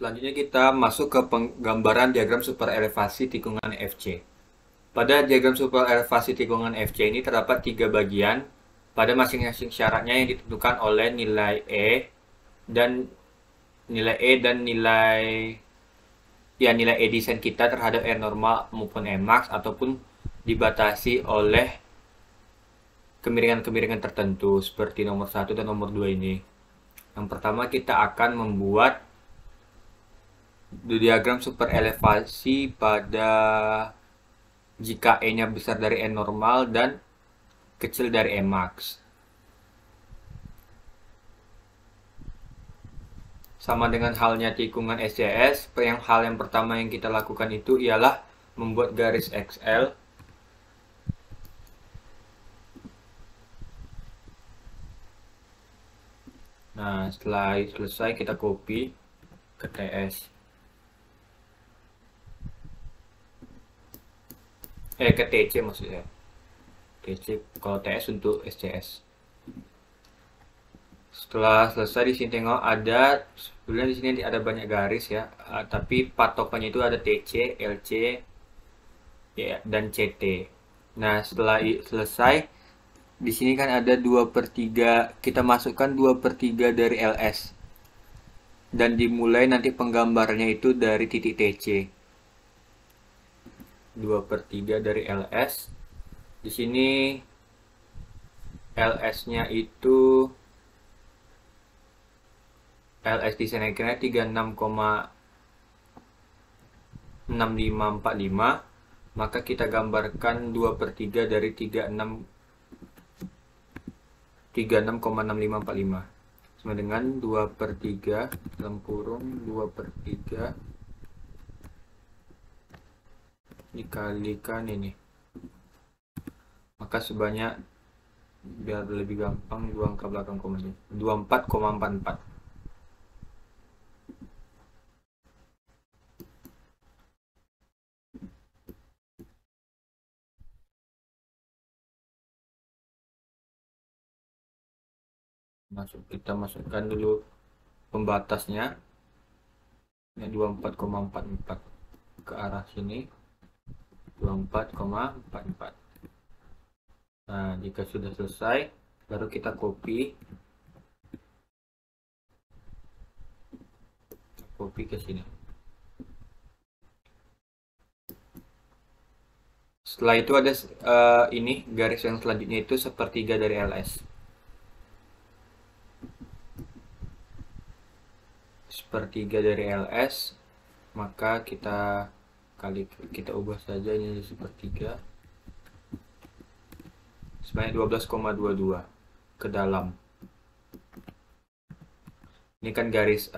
Selanjutnya kita masuk ke penggambaran diagram super elevasi tikungan FC. Pada diagram super elevasi tikungan FC ini terdapat tiga bagian pada masing-masing syaratnya yang ditentukan oleh nilai dan nilai E desain kita terhadap R normal maupun E max ataupun dibatasi oleh kemiringan-kemiringan tertentu seperti nomor 1 dan nomor 2 ini. Yang pertama kita akan membuat diagram super elevasi pada jika E-nya besar dari E normal dan kecil dari E max. Sama dengan halnya tikungan SCS, hal yang pertama yang kita lakukan itu ialah membuat garis XL. Nah, setelah selesai kita copy ke TS. Ke TC maksudnya. TC kalau TS untuk SCS. Setelah selesai di sini tengok ada sebenarnya di sini ada banyak garis ya, tapi patokannya itu ada TC, LC, ya, dan CT. Nah, setelah selesai di sini kan ada 2/3, kita masukkan 2/3 dari LS. Dan dimulai nanti penggambarannya itu dari titik TC. 2/3 dari LS. Di sini LS-nya itu LS desain akhirnya 36,6545, maka kita gambarkan 2/3 dari 36,6545 sama dengan 2/3 dalam kurung 2/3 dikalikan ini, maka sebanyak, biar lebih gampang, dua angka belakang komanya 24,44. Kita masukkan dulu pembatasnya ya, 24,44 ke arah sini, 24,44. Nah, jika sudah selesai baru kita copy ke sini. Setelah itu ada ini garis yang selanjutnya itu sepertiga dari LS. Sepertiga dari LS, maka kita ubah saja ini jadi sepertiga sebanyak 12,22 ke dalam. Ini kan garis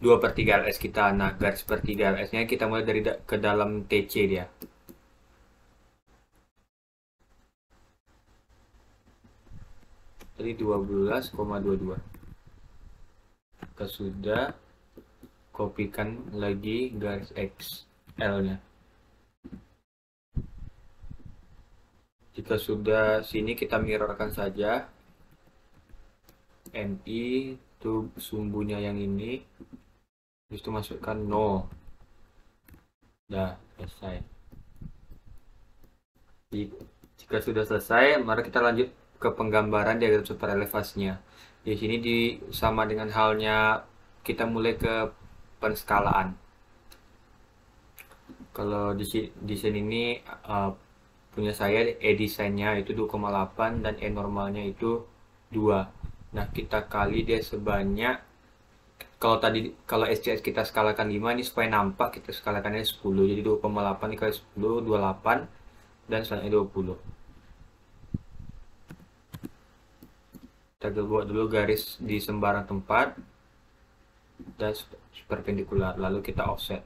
2/3 LS kita. Nah, garis per 3 LS-nya kita mulai dari ke dalam TC dia. Jadi 12,22. Kita sudah kopikan lagi garis XL-nya. Jika sudah sini kita mirrorkan saja MI itu sumbunya yang ini, itu masukkan no. Dah selesai. Jika sudah selesai, mari kita lanjut ke penggambaran diagram super elevasinya. Di sini sama dengan halnya kita mulai ke penskalaan. Kalau di sini ini punya saya E desainnya itu 2,8 dan E normalnya itu 2. Nah, kita kali dia sebanyak, kalau SCS kita skalakan 5, ini supaya nampak kita skalakannya 10. Jadi 2,8 dikali 10, 28, dan selanjutnya 20. Kita buat dulu garis di sembarang tempat dan perpendikular, lalu kita offset.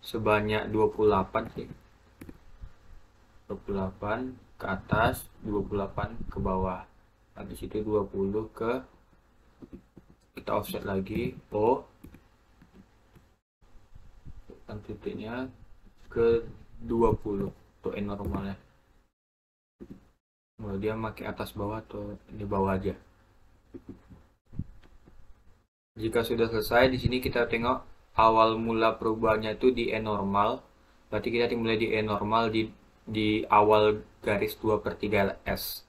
Sebanyak 28 sih. 28 ke atas, 28 ke bawah. Habis itu 20 ke, kita offset lagi O dan titiknya ke 20. untuk N normalnya. Kalau dia pakai atas bawah atau di bawah aja. Jika sudah selesai, di sini kita tengok awal mula perubahannya itu di N normal. Berarti kita dimulai di N normal di awal garis 2/3 S.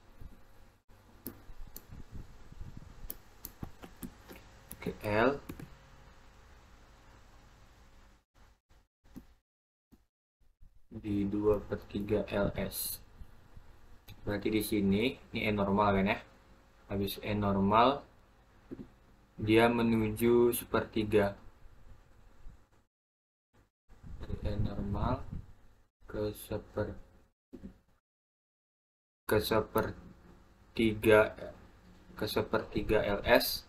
Oke, L. Di 2/3 LS. Berarti di sini, ini N normal kan ya. Habis N normal, dia menuju sepertiga. Dari N normal ke sepertiga LS,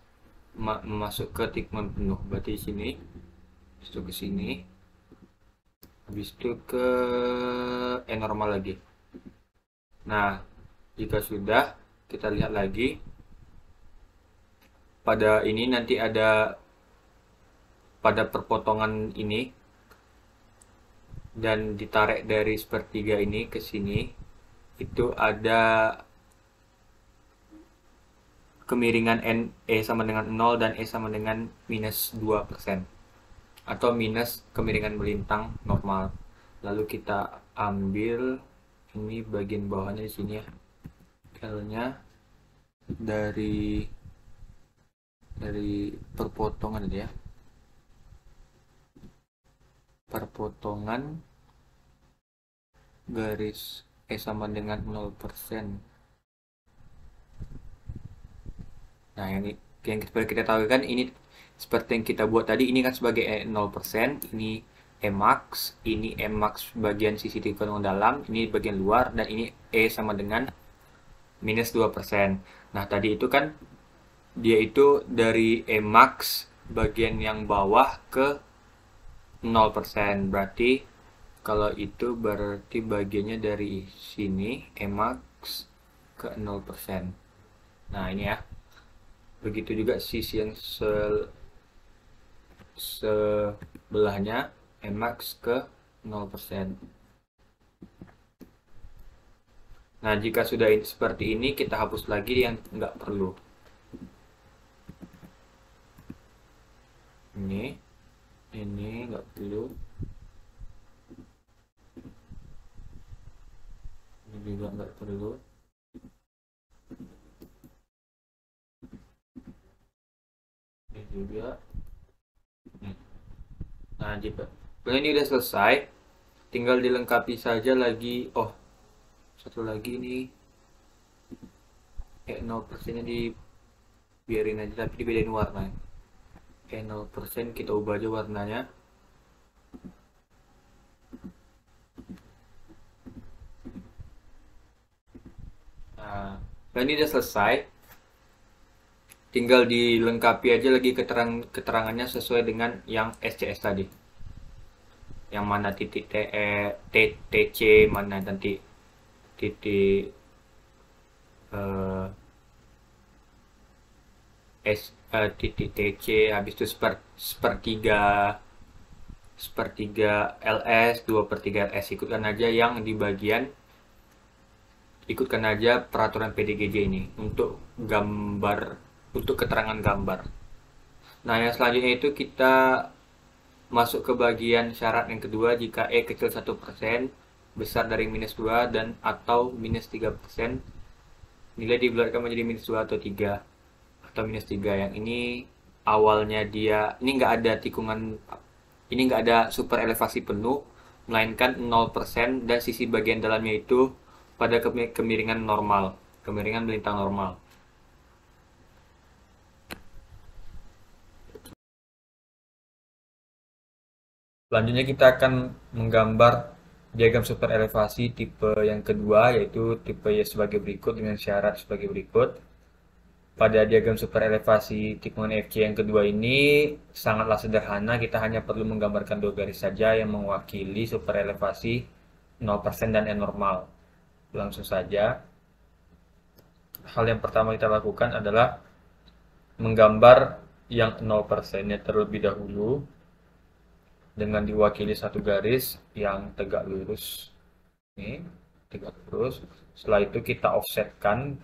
masuk ke tikungan penuh. Berarti di sini, itu ke sini, habis itu ke N normal lagi. Nah, jika sudah, kita lihat lagi. Pada ini nanti ada pada perpotongan ini dan ditarik dari sepertiga ini ke sini, itu ada kemiringan E sama dengan 0 dan E sama dengan minus 2%, atau minus kemiringan melintang normal. Lalu kita ambil ini bagian bawahnya di sini ya, L-nya dari perpotongan itu ya, perpotongan garis E sama dengan 0%. Nah, yang kita tahu kan ini seperti yang kita buat tadi, ini kan sebagai 0%, ini Emax, ini Emax bagian sisi tikungan dalam, ini bagian luar, dan ini E sama dengan minus 2%. Nah, tadi itu kan dia itu dari Emax bagian yang bawah ke 0%. Berarti kalau itu berarti bagiannya dari sini Emax ke 0%. Nah, ini ya. Begitu juga sisi yang sebelahnya Emax ke 0%. Nah, jika sudah seperti ini, kita hapus lagi yang nggak perlu. Ini nggak perlu. Ini juga nggak perlu. Ini juga. Nah, jika ini udah selesai, tinggal dilengkapi saja lagi. Oh, satu lagi nih, 0%-nya dibiarin aja, tapi dibedain warna. 0% kita ubah aja warnanya. Nah, ini udah selesai, tinggal dilengkapi aja lagi keterangannya sesuai dengan yang SCS tadi, yang mana titik TC, mana nanti titik titik TC, habis itu sepertiga LS, 2/3 LS. Ikutkan aja peraturan PDGJ ini untuk keterangan gambar. Nah, yang selanjutnya itu kita masuk ke bagian syarat yang kedua. Jika E kecil 1%, besar dari minus 2 dan atau minus 3%, nilai dibulatkan menjadi minus 2 atau 3 atau minus 3. Yang ini awalnya ini nggak ada tikungan, ini nggak ada super elevasi penuh, melainkan 0% dan sisi bagian dalamnya itu pada kemiringan normal, kemiringan melintang normal. Selanjutnya kita akan menggambar diagram super elevasi tipe yang kedua, yaitu tipe Y sebagai berikut dengan syarat sebagai berikut. Pada diagram super elevasi tikungan FC yang kedua ini sangatlah sederhana, kita hanya perlu menggambarkan dua garis saja yang mewakili super elevasi 0% dan N normal. Langsung saja. Hal yang pertama kita lakukan adalah menggambar yang 0%-nya terlebih dahulu dengan diwakili satu garis yang tegak lurus. Ini tegak lurus. Setelah itu kita offsetkan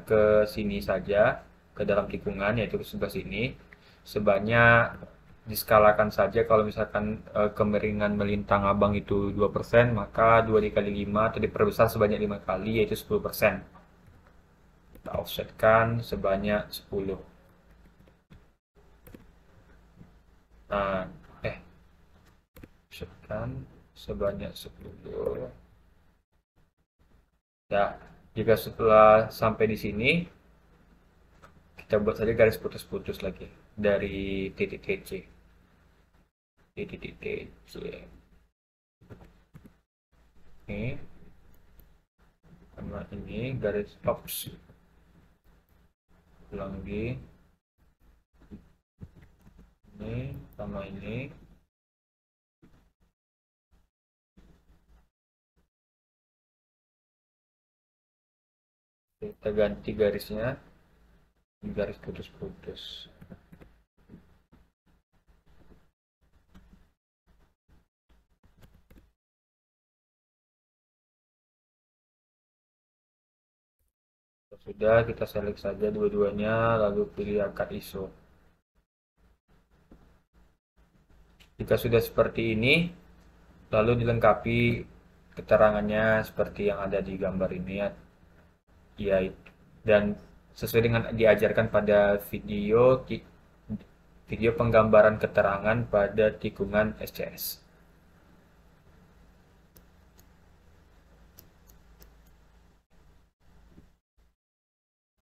ke sini saja, ke dalam tikungan, yaitu ke sebelah sini. Sebanyak diskalakan saja, kalau misalkan kemiringan melintang abang itu 2%, maka 2 dikali 5 atau diperbesar sebanyak 5 kali, yaitu 10%. Kita offsetkan sebanyak 10. Nah, offsetkan sebanyak 10. Ya, jika setelah sampai di sini, kita buat saja garis putus-putus lagi dari titik TC. Di titik TC. Ini, sama ini garis ops. Ulang lagi. Ini, sama ini. Kita ganti garisnya. Garis putus-putus. Sudah, kita select saja dua-duanya, lalu pilih akar ISO. Jika sudah seperti ini, lalu dilengkapi keterangannya seperti yang ada di gambar ini ya, dan sesuai dengan diajarkan pada video penggambaran keterangan pada tikungan SCS.